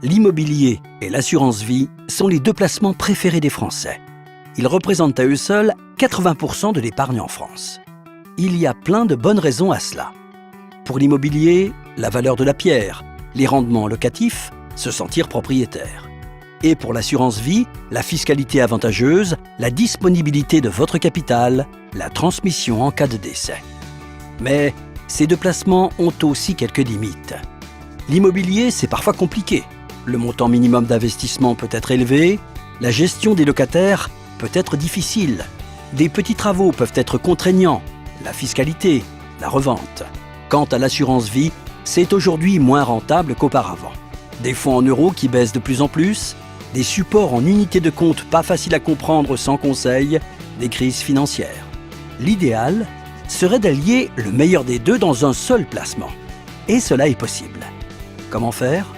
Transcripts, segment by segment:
L'immobilier et l'assurance vie sont les deux placements préférés des Français. Ils représentent à eux seuls 80% de l'épargne en France. Il y a plein de bonnes raisons à cela. Pour l'immobilier, la valeur de la pierre, les rendements locatifs, se sentir propriétaire. Et pour l'assurance vie, la fiscalité avantageuse, la disponibilité de votre capital, la transmission en cas de décès. Mais ces deux placements ont aussi quelques limites. L'immobilier, c'est parfois compliqué. Le montant minimum d'investissement peut être élevé, la gestion des locataires peut être difficile, des petits travaux peuvent être contraignants, la fiscalité, la revente. Quant à l'assurance vie, c'est aujourd'hui moins rentable qu'auparavant. Des fonds en euros qui baissent de plus en plus, des supports en unités de compte pas faciles à comprendre sans conseil, des crises financières. L'idéal serait d'allier le meilleur des deux dans un seul placement. Et cela est possible. Comment faire ?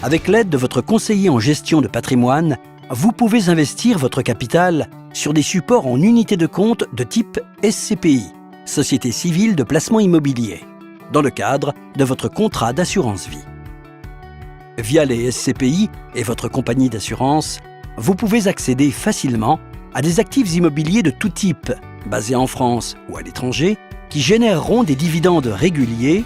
Avec l'aide de votre conseiller en gestion de patrimoine, vous pouvez investir votre capital sur des supports en unités de compte de type SCPI, Société civile de placement immobilier, dans le cadre de votre contrat d'assurance vie. Via les SCPI et votre compagnie d'assurance, vous pouvez accéder facilement à des actifs immobiliers de tout type, basés en France ou à l'étranger, qui généreront des dividendes réguliers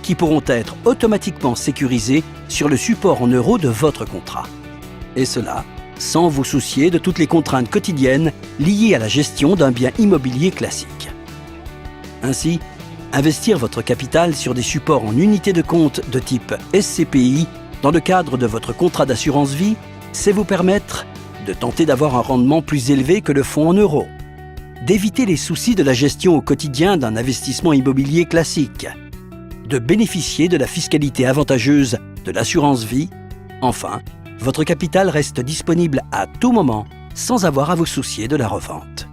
qui pourront être automatiquement sécurisés sur le support en euros de votre contrat. Et cela sans vous soucier de toutes les contraintes quotidiennes liées à la gestion d'un bien immobilier classique. Ainsi, investir votre capital sur des supports en unités de compte de type SCPI dans le cadre de votre contrat d'assurance vie, c'est vous permettre de tenter d'avoir un rendement plus élevé que le fonds en euros, d'éviter les soucis de la gestion au quotidien d'un investissement immobilier classique, de bénéficier de la fiscalité avantageuse de l'assurance vie. Enfin, votre capital reste disponible à tout moment sans avoir à vous soucier de la revente.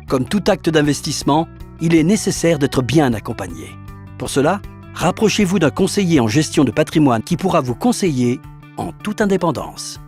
Comme tout acte d'investissement, il est nécessaire d'être bien accompagné. Pour cela, rapprochez-vous d'un conseiller en gestion de patrimoine qui pourra vous conseiller en toute indépendance.